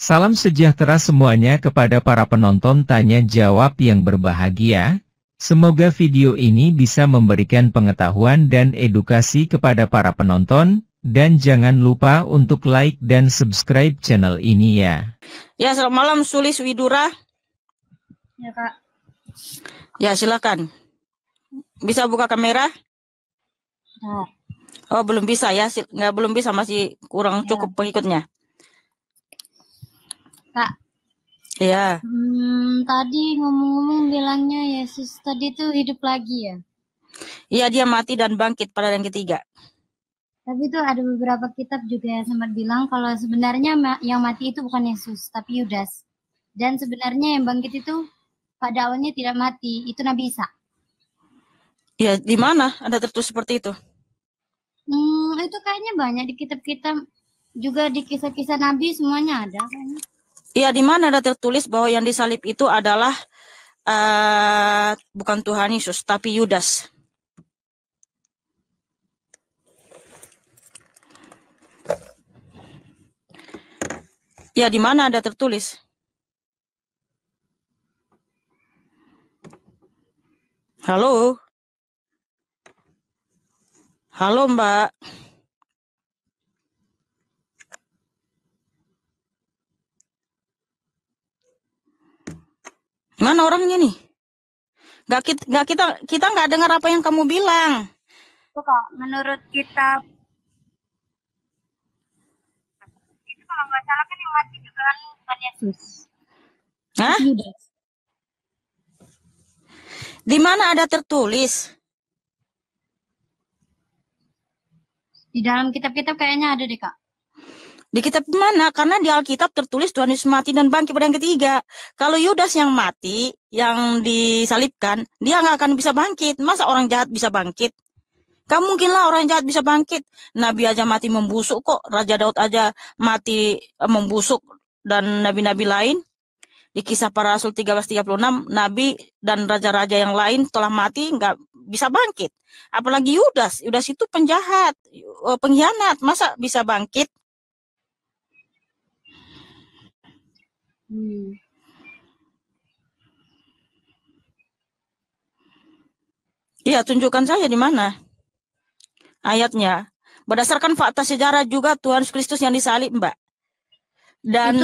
Salam sejahtera semuanya kepada para penonton tanya jawab yang berbahagia. Semoga video ini bisa memberikan pengetahuan dan edukasi kepada para penonton. Dan jangan lupa untuk like dan subscribe channel ini ya. Ya, selamat malam Sulis Widura. Ya, Kak. Ya, silakan. Bisa buka kamera? Nah, Oh, belum bisa ya. Belum bisa, masih kurang cukup pengikutnya. Kak. Iya. Tadi ngomong-ngomong bilangnya Yesus tadi tuh hidup lagi ya? Iya, dia mati dan bangkit pada yang ketiga. Tapi tuh ada beberapa kitab juga yang sempat bilang kalau sebenarnya yang mati itu bukan Yesus, tapi Yudas. Dan sebenarnya yang bangkit itu pada awalnya tidak mati, itu Nabi Isa. Ya, di mana ada tertulis seperti itu? Itu kayaknya banyak di kitab-kitab, juga di kisah-kisah Nabi semuanya ada kayaknya. Iya, di mana ada tertulis bahwa yang disalib itu adalah bukan Tuhan Yesus, tapi Yudas. Ya, di mana ada tertulis? Halo? Halo, Mbak. Mana orangnya nih? Kita nggak dengar apa yang kamu bilang. Tuh Kak, menurut kitab itu kalau nggak salah kan yang mati juga kan bukan Yesus. Hah? Yudas. Di mana ada tertulis? Di dalam kitab-kitab kayaknya ada deh, Kak. Di kitab mana? Karena di Alkitab tertulis Tuhan Yesus mati dan bangkit pada yang ketiga. Kalau Yudas yang mati, yang disalibkan, dia nggak akan bisa bangkit. Masa orang jahat bisa bangkit? Gak mungkin lah orang jahat bisa bangkit. Nabi aja mati membusuk kok. Raja Daud aja mati membusuk. Dan nabi-nabi lain. Di kisah para Rasul 13:36, Nabi dan raja-raja yang lain telah mati nggak bisa bangkit. Apalagi Yudas. Yudas itu penjahat, pengkhianat. Masa bisa bangkit? Iya, tunjukkan saya di mana ayatnya. Berdasarkan fakta sejarah juga Tuhan Yesus Kristus yang disalib, Mbak. Dan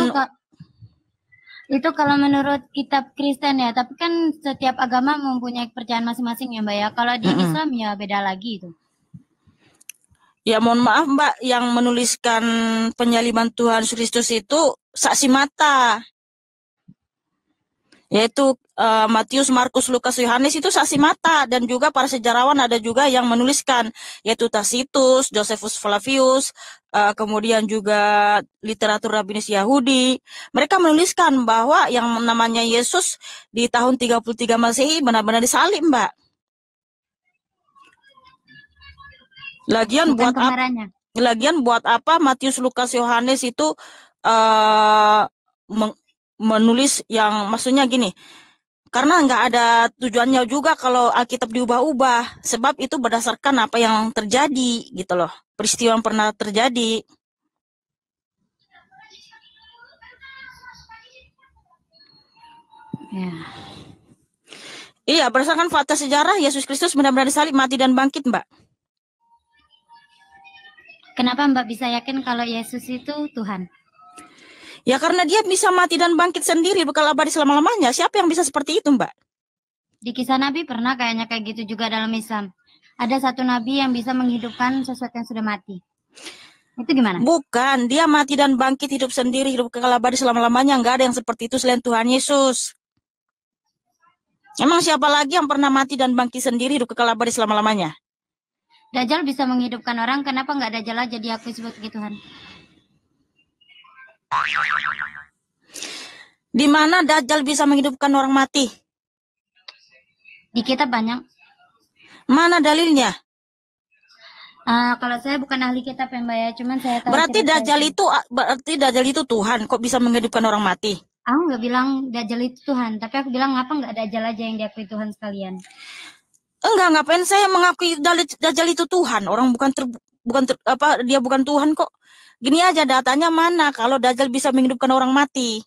itu kalau menurut kitab Kristen ya, tapi kan setiap agama mempunyai kepercayaan masing-masing ya, Mbak ya. Kalau di Islam ya beda lagi itu. Ya mohon maaf Mbak, yang menuliskan penyaliban Tuhan Yesus Kristus itu saksi mata. Yaitu Matius, Markus, Lukas, Yohanes itu saksi mata. Dan juga para sejarawan ada juga yang menuliskan. Yaitu Tacitus, Josephus Flavius, kemudian juga literatur Rabinis Yahudi. Mereka menuliskan bahwa yang namanya Yesus di tahun 33 Masehi benar-benar disalib Mbak. Lagian buat apa Matius, Lukas, Yohanes itu menulis yang maksudnya gini, karena nggak ada tujuannya juga kalau Alkitab diubah-ubah, sebab itu berdasarkan apa yang terjadi gitu loh, peristiwa yang pernah terjadi. Ya. Iya, berdasarkan fakta sejarah Yesus Kristus benar-benar disalib, mati dan bangkit Mbak. Kenapa Mbak bisa yakin kalau Yesus itu Tuhan? Ya karena dia bisa mati dan bangkit sendiri, bekal abadi selama-lamanya. Siapa yang bisa seperti itu Mbak? Di kisah Nabi pernah kayaknya kayak gitu juga dalam Islam. Ada satu Nabi yang bisa menghidupkan sesuatu yang sudah mati. Itu gimana? Bukan, dia mati dan bangkit hidup sendiri, hidup kekal abadi selama-lamanya. Nggak ada yang seperti itu selain Tuhan Yesus. Emang siapa lagi yang pernah mati dan bangkit sendiri, hidup kekal abadi selama-lamanya? Dajjal bisa menghidupkan orang, kenapa nggak Dajjal aja diakui sebagai Tuhan? Di mana Dajjal bisa menghidupkan orang mati? Di kitab banyak. Mana dalilnya? Kalau saya bukan ahli kitab ya Mbak ya, cuman saya tahu. Berarti Dajjal itu Tuhan, kok bisa menghidupkan orang mati? Aku nggak bilang Dajjal itu Tuhan, tapi aku bilang ngapa nggak Dajjal aja yang diakui Tuhan sekalian? Enggak, ngapain saya mengakui Dajjal itu Tuhan? Orang dia bukan Tuhan kok. Gini aja datanya mana kalau Dajjal bisa menghidupkan orang mati.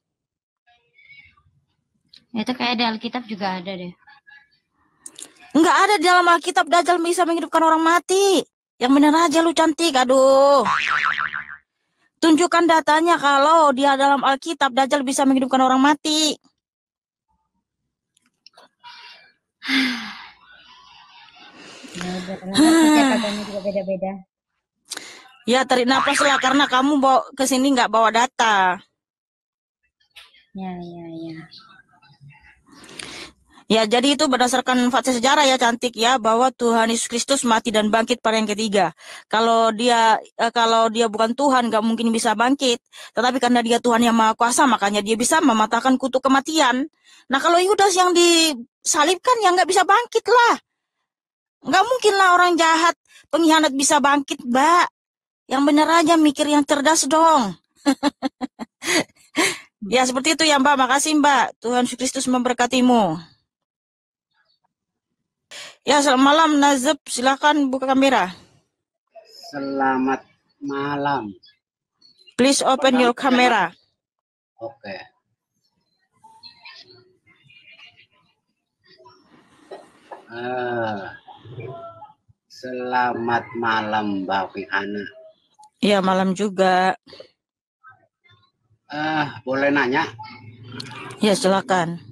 Itu kayak di Alkitab juga ada deh. Enggak ada di dalam Alkitab Dajjal bisa menghidupkan orang mati. Yang bener aja lu cantik, aduh. Tunjukkan datanya kalau dia dalam Alkitab Dajjal bisa menghidupkan orang mati. Setiap agama juga beda-beda. Ya tarik napas lah karena kamu bawa ke sini nggak bawa data. Ya. Ya, jadi itu berdasarkan fakta sejarah ya cantik ya bahwa Tuhan Yesus Kristus mati dan bangkit pada yang ketiga. Kalau dia bukan Tuhan nggak mungkin bisa bangkit. Tetapi karena dia Tuhan yang Maha Kuasa makanya dia bisa mematahkan kutuk kematian. Nah kalau Yudas yang disalibkan ya nggak bisa bangkit lah. Nggak mungkin lah orang jahat pengkhianat bisa bangkit, Mbak. Yang benar aja mikir yang cerdas dong. Ya seperti itu ya Mbak. Makasih Mbak. Tuhan Yesus Kristus memberkatimu. Ya, selamat malam Nazib, silakan buka kamera. Selamat malam. Please open your camera. Oke. Selamat malam Mbak Vihana. Iya, malam juga. Boleh nanya? Ya, silakan.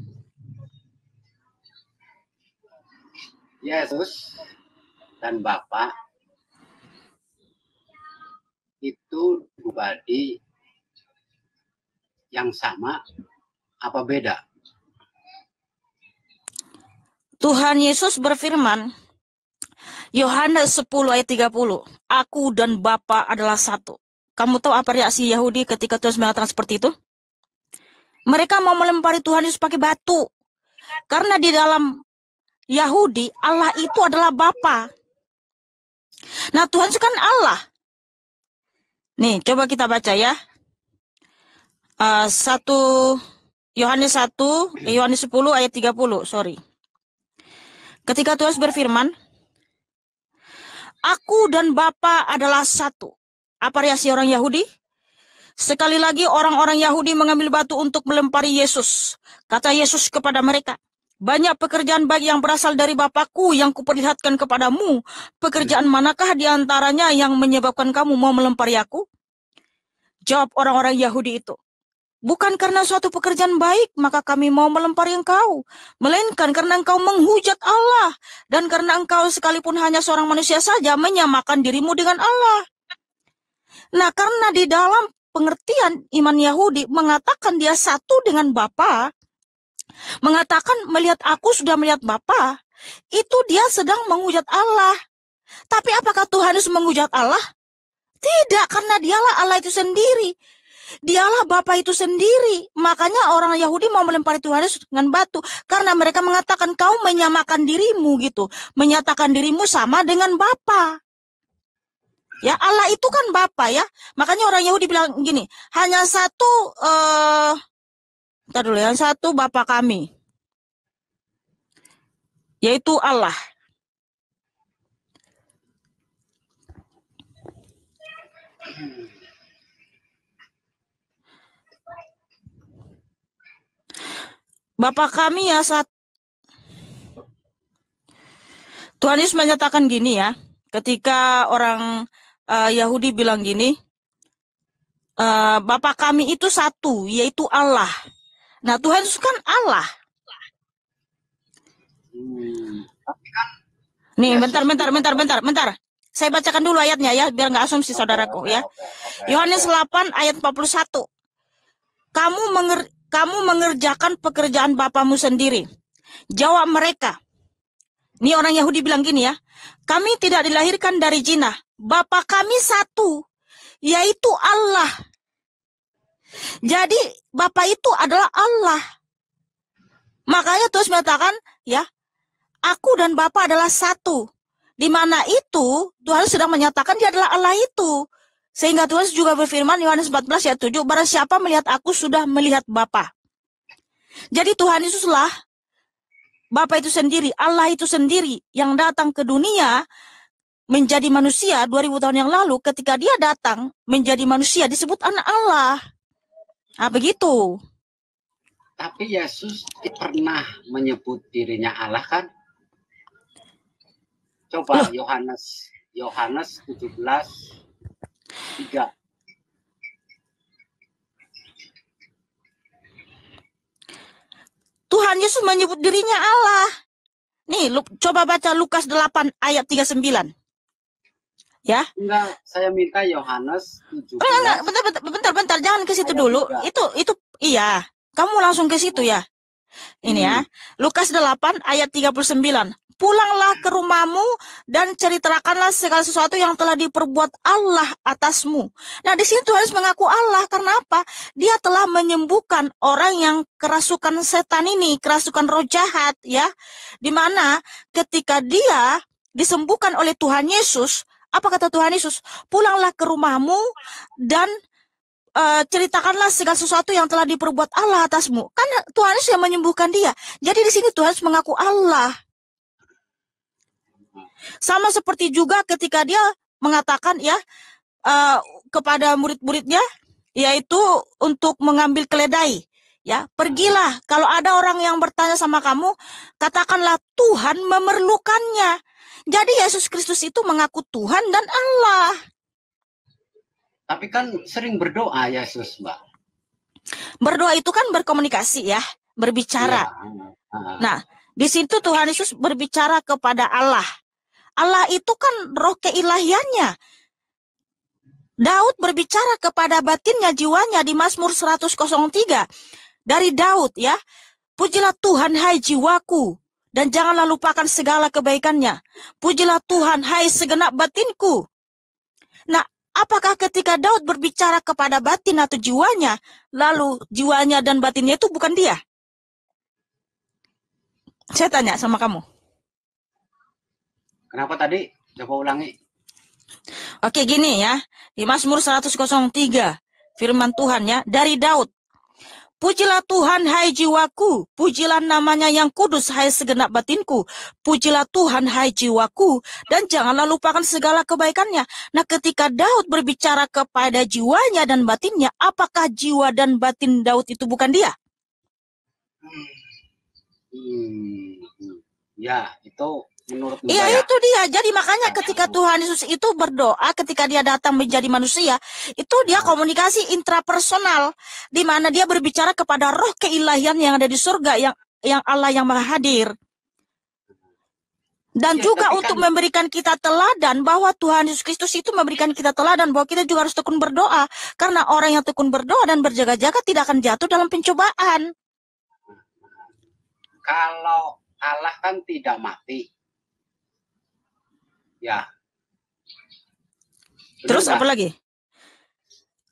Yesus dan Bapa itu pribadi yang sama apa beda? Tuhan Yesus berfirman, Yohanes 10 ayat 30, Aku dan Bapa adalah satu. Kamu tahu apa reaksi Yahudi ketika Tuhan mengatakan seperti itu? Mereka mau melempari Tuhan Yesus pakai batu. Karena di dalam Yahudi, Allah itu adalah Bapa. Nah, Tuhan itu kan Allah. Nih, coba kita baca ya. Yohanes 10 ayat 30, sorry. Ketika Tuhan berfirman, Aku dan Bapa adalah satu. Apa reaksi orang Yahudi? Sekali lagi orang-orang Yahudi mengambil batu untuk melempari Yesus. Kata Yesus kepada mereka, banyak pekerjaan baik yang berasal dari Bapakku yang kuperlihatkan kepadamu. Pekerjaan manakah di antaranya yang menyebabkan kamu mau melempari aku? Jawab orang-orang Yahudi itu. Bukan karena suatu pekerjaan baik, maka kami mau melempari engkau. Melainkan karena engkau menghujat Allah. Dan karena engkau sekalipun hanya seorang manusia saja, menyamakan dirimu dengan Allah. Nah, karena di dalam pengertian iman Yahudi mengatakan dia satu dengan Bapa, mengatakan melihat aku sudah melihat Bapa, itu dia sedang menghujat Allah. Tapi apakah Tuhan Yesus menghujat Allah? Tidak, karena dialah Allah itu sendiri. Dialah Bapa itu sendiri. Makanya orang Yahudi mau melempari Tuhan Yesus dengan batu. Karena mereka mengatakan kau menyamakan dirimu gitu. Menyatakan dirimu sama dengan Bapa. Ya, Allah itu kan Bapa ya. Makanya orang Yahudi bilang gini, hanya satu Ntar dulu, yang satu Bapa kami, yaitu Allah. Bapa kami ya satu. Tuhan Yesus menyatakan gini ya, ketika orang Yahudi bilang gini, Bapa kami itu satu, yaitu Allah. Nah, Tuhan Yesus kan Allah. Nih, bentar. Saya bacakan dulu ayatnya ya, biar nggak asumsi saudaraku ya. Yohanes 8 ayat 41. Kamu mengerjakan pekerjaan bapamu sendiri. Jawab mereka. Ini orang Yahudi bilang gini ya. Kami tidak dilahirkan dari zina. Bapa kami satu, yaitu Allah. Jadi Bapa itu adalah Allah. Makanya terus mengatakan ya, aku dan Bapa adalah satu. Di mana itu Tuhan sedang menyatakan dia adalah Allah itu. Sehingga Tuhan juga berfirman Yohanes 14 ayat 7, barang siapa melihat aku sudah melihat Bapa. Jadi Tuhan Yesuslah Bapa itu sendiri, Allah itu sendiri yang datang ke dunia menjadi manusia 2000 tahun yang lalu, ketika dia datang menjadi manusia disebut anak Allah. Nah, begitu. Tapi Yesus pernah menyebut dirinya Allah kan? Coba Loh. Yohanes 17:3. Tuhan Yesus menyebut dirinya Allah. Nih, coba baca Lukas 8 ayat 39. Ya. Enggak, saya minta Yohanes 17. Enggak, bentar, jangan ke situ dulu. 3. Itu iya. Kamu langsung ke situ ya. Ini ya. Lukas 8 ayat 39. Pulanglah ke rumahmu dan ceritakanlah segala sesuatu yang telah diperbuat Allah atasmu. Nah, di sini Tuhan Yesus mengaku Allah. Karena apa? Dia telah menyembuhkan orang yang kerasukan setan ini, kerasukan roh jahat, ya. Dimana ketika dia disembuhkan oleh Tuhan Yesus, apa kata Tuhan Yesus? Pulanglah ke rumahmu dan ceritakanlah segala sesuatu yang telah diperbuat Allah atasmu. Kan Tuhan Yesus yang menyembuhkan dia. Jadi di sini Tuhan Yesus mengaku Allah. Sama seperti juga ketika dia mengatakan ya kepada murid-muridnya, yaitu untuk mengambil keledai. Ya, pergilah. Kalau ada orang yang bertanya sama kamu, katakanlah Tuhan memerlukannya. Jadi Yesus Kristus itu mengaku Tuhan dan Allah. Tapi kan sering berdoa Yesus, Mbak. Berdoa itu kan berkomunikasi ya, berbicara. Ya. Nah, di situ Tuhan Yesus berbicara kepada Allah. Allah itu kan roh keilahiannya. Daud berbicara kepada batinnya, jiwanya di Mazmur 103. Dari Daud ya, pujilah Tuhan hai jiwaku, dan janganlah lupakan segala kebaikannya. Pujilah Tuhan hai segenap batinku. Nah, apakah ketika Daud berbicara kepada batin atau jiwanya, lalu jiwanya dan batinnya itu bukan dia? Saya tanya sama kamu. Kenapa tadi? Coba ulangi. Oke, gini ya. Di Mazmur 103, firman Tuhan ya, dari Daud. Pujilah Tuhan hai jiwaku, pujilah namanya yang kudus hai segenap batinku. Pujilah Tuhan hai jiwaku, dan janganlah lupakan segala kebaikannya. Nah, ketika Daud berbicara kepada jiwanya dan batinnya, apakah jiwa dan batin Daud itu bukan dia? Ya, itu menurut Iya, itu dia. Jadi makanya ketika Tuhan Yesus itu berdoa, ketika dia datang menjadi manusia, itu dia komunikasi intrapersonal, di mana dia berbicara kepada roh keilahian yang ada di surga, yang Allah yang Maha Hadir. Dan juga untuk memberikan kita teladan, bahwa Tuhan Yesus Kristus itu memberikan kita teladan, bahwa kita juga harus tekun berdoa. Karena orang yang tekun berdoa dan berjaga-jaga tidak akan jatuh dalam pencobaan. Kalau Allah kan tidak mati. Ya. Terus apa lagi?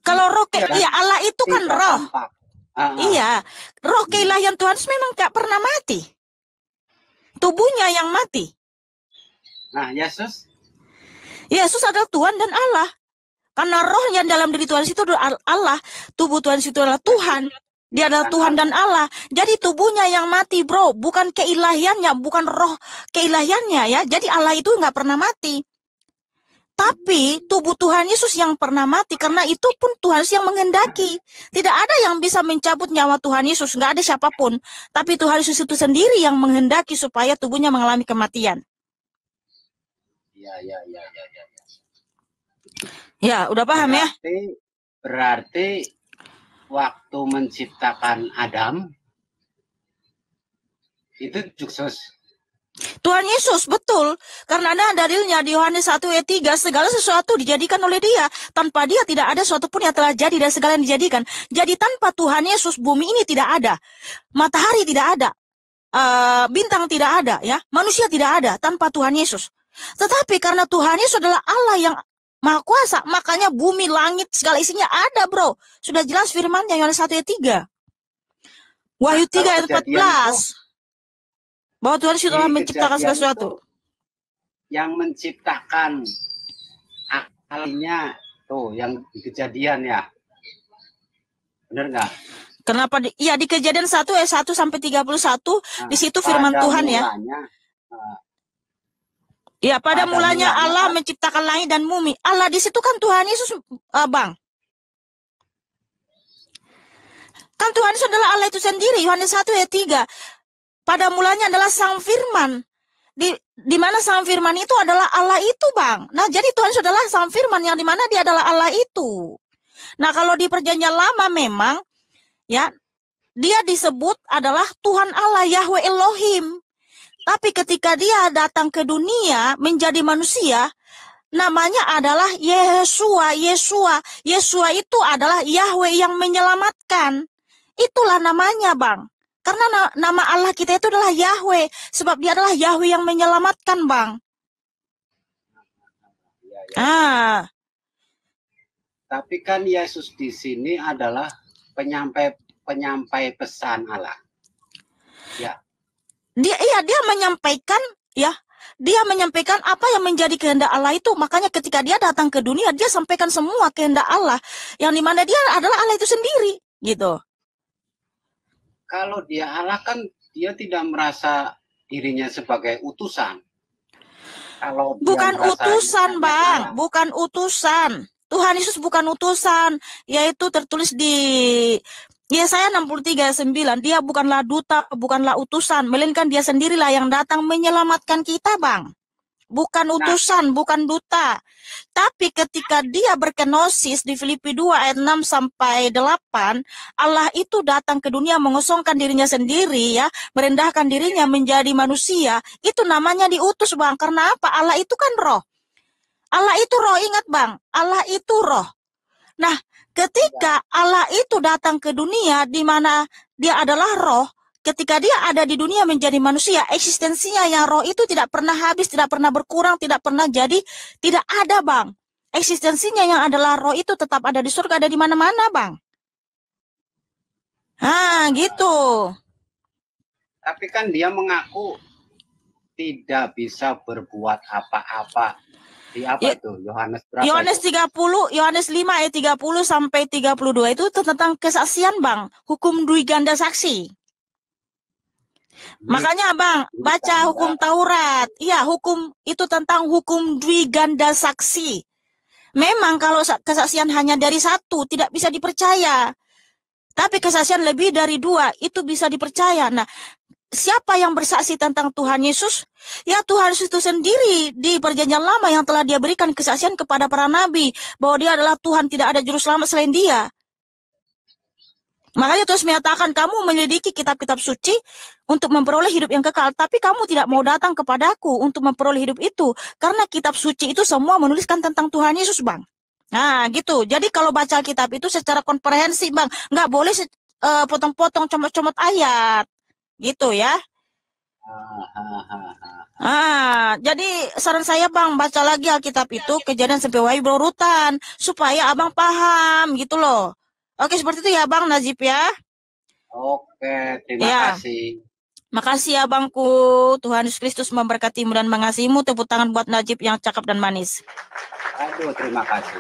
Kalau roh iya, Allah itu kan roh. Iya, roh keilahian Tuhan memang gak pernah mati. Tubuhnya yang mati. Nah, Yesus adalah Tuhan dan Allah. Karena rohnya dalam diri Tuhan itu adalah Allah, tubuh Tuhan itu adalah Tuhan. Dia adalah Tuhan dan Allah. Jadi tubuhnya yang mati, bro. Bukan keilahiannya, bukan roh keilahiannya ya. Jadi Allah itu nggak pernah mati. Tapi tubuh Tuhan Yesus yang pernah mati. Karena itu pun Tuhan Yesus yang menghendaki. Tidak ada yang bisa mencabut nyawa Tuhan Yesus. Nggak ada siapapun. Tapi Tuhan Yesus itu sendiri yang menghendaki supaya tubuhnya mengalami kematian. Ya, udah paham ya? Berarti waktu menciptakan Adam itu Yesus. Tuhan Yesus, betul. Karena ada dalilnya di Yohanes 1 ayat 3, segala sesuatu dijadikan oleh dia. Tanpa dia tidak ada sesuatu pun yang telah jadi dan segala yang dijadikan. Jadi tanpa Tuhan Yesus, bumi ini tidak ada. Matahari tidak ada. Bintang tidak ada, ya. Manusia tidak ada tanpa Tuhan Yesus. Tetapi karena Tuhan Yesus adalah Allah yang Maha Kuasa, makanya bumi, langit, segala isinya ada, bro. Sudah jelas firman-Nya Yohanes 1 ayat 3. Wahyu 3 ayat 14. Bahwa Tuhan Yesus telah menciptakan segala sesuatu. Yang menciptakan akalnya tuh, yang di Kejadian ya. Benar nggak? Kenapa? Di Kejadian 1 ayat 1 sampai 31, di situ firman Tuhan ya. Ya, pada Pada mulanya mulanya Allah kan? menciptakan langit dan bumi. Allah di situ kan Tuhan Yesus, Bang. Kan Tuhan Yesus adalah Allah itu sendiri. Yohanes 1 ayat 3. Pada mulanya adalah Sang Firman. Di mana Sang Firman itu adalah Allah itu, Bang. Nah, jadi Tuhan Yesus adalah Sang Firman yang di mana dia adalah Allah itu. Nah, kalau di perjanjian lama memang ya dia disebut adalah Tuhan Allah, Yahweh Elohim. Tapi ketika dia datang ke dunia menjadi manusia, namanya adalah Yesua. Yesua itu adalah Yahweh yang menyelamatkan. Itulah namanya, Bang. Karena nama Allah kita itu adalah Yahweh. Sebab dia adalah Yahweh yang menyelamatkan, Bang. Ya, ya. Ah, Tapi kan Yesus di sini adalah penyampai pesan Allah. Ya, dia menyampaikan ya. Dia menyampaikan apa yang menjadi kehendak Allah itu. Makanya ketika dia datang ke dunia, dia sampaikan semua kehendak Allah. Yang dimana dia adalah Allah itu sendiri. Gitu. kalau dia Allah kan dia tidak merasa dirinya sebagai utusan. Kalau dia Bukan merasa utusan, dirinya Bang. Allah, Bukan utusan. Tuhan Yesus bukan utusan. Yaitu tertulis di Yesaya 63:9. Dia bukanlah duta, bukanlah utusan. Melainkan dia sendirilah yang datang menyelamatkan kita, Bang. Bukan utusan, bukan duta. Tapi ketika dia berkenosis di Filipi 2 ayat 6 sampai 8, Allah itu datang ke dunia mengosongkan dirinya sendiri ya, merendahkan dirinya menjadi manusia. Itu namanya diutus, Bang. Karena apa? Allah itu kan roh. Allah itu roh, ingat, Bang. Allah itu roh. Nah, ketika Allah itu datang ke dunia di mana dia adalah roh, ketika dia ada di dunia menjadi manusia, eksistensinya yang roh itu tidak pernah habis, tidak pernah berkurang, tidak pernah jadi, tidak ada, Bang. Eksistensinya yang adalah roh itu tetap ada di surga, ada di mana-mana, Bang. Gitu. tapi kan dia mengaku tidak bisa berbuat apa-apa. Di apa Ya, itu? Yohanes berapa Yohanes itu? 30, Yohanes 5 ayat 30 sampai 32 itu tentang kesaksian, Bang. Hukum dui ganda saksi. Makanya, Bang, baca hukum Taurat. Iya, hukum itu tentang hukum dui ganda saksi. Memang kalau kesaksian hanya dari satu tidak bisa dipercaya. Tapi kesaksian lebih dari dua itu bisa dipercaya. Nah, siapa yang bersaksi tentang Tuhan Yesus? Ya, Tuhan Yesus itu sendiri di perjanjian lama yang telah dia berikan kesaksian kepada para nabi bahwa dia adalah Tuhan, tidak ada juru selamat selain dia. Makanya Tuhan menyatakan, kamu menyelidiki kitab-kitab suci untuk memperoleh hidup yang kekal, tapi kamu tidak mau datang kepadaku untuk memperoleh hidup itu, karena kitab suci itu semua menuliskan tentang Tuhan Yesus, Bang. Nah, gitu. Jadi kalau baca kitab itu secara komprehensif, Bang, nggak boleh potong-potong, comot-comot ayat, gitu ya. Jadi saran saya, Bang, baca lagi Alkitab itu Kejadian sampai Wahyu berurutan supaya Abang paham, gitu loh. Oke, seperti itu ya, Bang Najib ya. Oke, terima Ya. kasih. Makasih Abangku. Tuhan Yesus Kristus memberkatimu dan mengasihimu. Tepuk tangan buat Najib yang cakep dan manis. Aduh, terima kasih.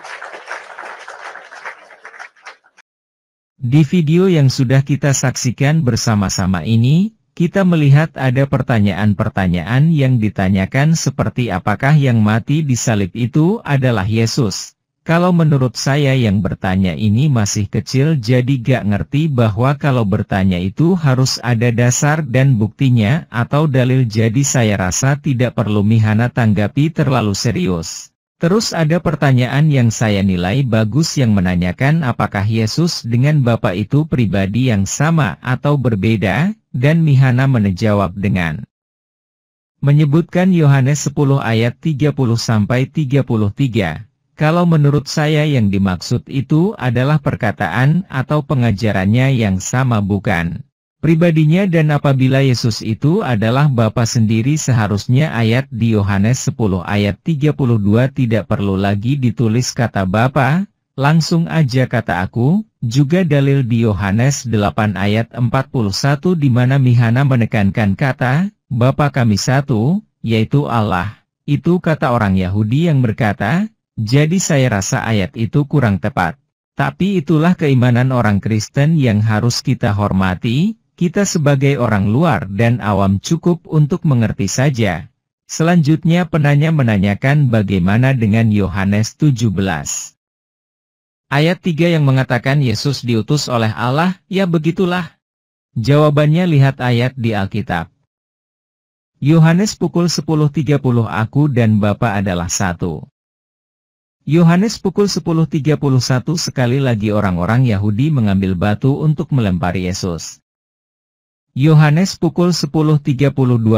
Di video yang sudah kita saksikan bersama-sama ini, kita melihat ada pertanyaan-pertanyaan yang ditanyakan seperti apakah yang mati di salib itu adalah Yesus. Kalau menurut saya yang bertanya ini masih kecil, jadi gak ngerti bahwa kalau bertanya itu harus ada dasar dan buktinya atau dalil, jadi saya rasa tidak perlu Mihana tanggapi terlalu serius. Terus ada pertanyaan yang saya nilai bagus yang menanyakan apakah Yesus dengan Bapa itu pribadi yang sama atau berbeda, dan Mihana menjawab dengan menyebutkan Yohanes 10 ayat 30-33. Kalau menurut saya yang dimaksud itu adalah perkataan atau pengajarannya yang sama, bukan pribadinya, dan apabila Yesus itu adalah Bapa sendiri, seharusnya ayat di Yohanes 10 ayat 32 tidak perlu lagi ditulis kata Bapa, langsung aja kata aku. Juga dalil di Yohanes 8 ayat 41 di mana Mihana menekankan kata Bapa kami satu, yaitu Allah. Itu kata orang Yahudi yang berkata. Jadi saya rasa ayat itu kurang tepat. Tapi itulah keimanan orang Kristen yang harus kita hormati. Kita sebagai orang luar dan awam cukup untuk mengerti saja. Selanjutnya penanya menanyakan bagaimana dengan Yohanes 17. Ayat 3 yang mengatakan Yesus diutus oleh Allah, ya begitulah. Jawabannya lihat ayat di Alkitab. Yohanes pukul 10.30 aku dan Bapa adalah satu. Yohanes pukul 10.31 sekali lagi orang-orang Yahudi mengambil batu untuk melempari Yesus. Yohanes pukul 10.32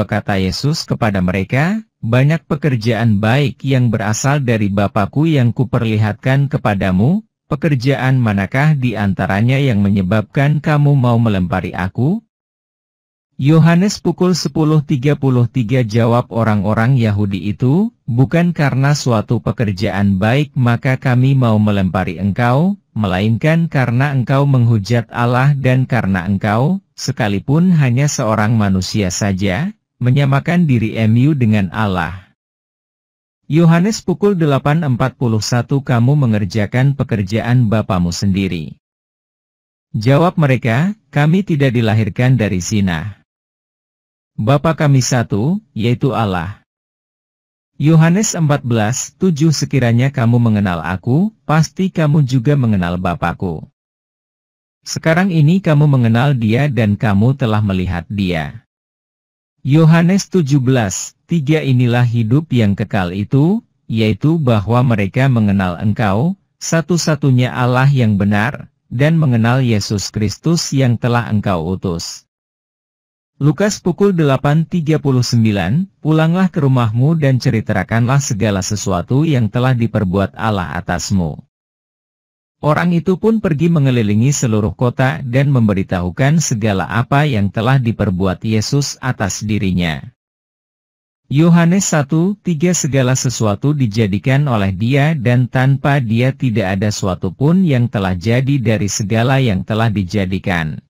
kata Yesus kepada mereka, banyak pekerjaan baik yang berasal dari Bapa-Ku yang kuperlihatkan kepadamu, pekerjaan manakah di antaranya yang menyebabkan kamu mau melempari aku? Yohanes pukul 10.33 jawab orang-orang Yahudi itu, bukan karena suatu pekerjaan baik maka kami mau melempari engkau, melainkan karena engkau menghujat Allah dan karena engkau, sekalipun hanya seorang manusia saja, menyamakan diri dengan Allah. Yohanes pukul 8.41 kamu mengerjakan pekerjaan bapamu sendiri. Jawab mereka, kami tidak dilahirkan dari zina. Bapa kami satu, yaitu Allah. Yohanes 14:7 sekiranya kamu mengenal aku, pasti kamu juga mengenal Bapa-Ku. Sekarang ini kamu mengenal Dia dan kamu telah melihat Dia. Yohanes 17:3 inilah hidup yang kekal itu, yaitu bahwa mereka mengenal Engkau, satu-satunya Allah yang benar, dan mengenal Yesus Kristus yang telah Engkau utus. Lukas pukul 8.39, pulanglah ke rumahmu dan ceritakanlah segala sesuatu yang telah diperbuat Allah atasmu. Orang itu pun pergi mengelilingi seluruh kota dan memberitahukan segala apa yang telah diperbuat Yesus atas dirinya. Yohanes 1:3 segala sesuatu dijadikan oleh Dia dan tanpa Dia tidak ada suatu pun yang telah jadi dari segala yang telah dijadikan.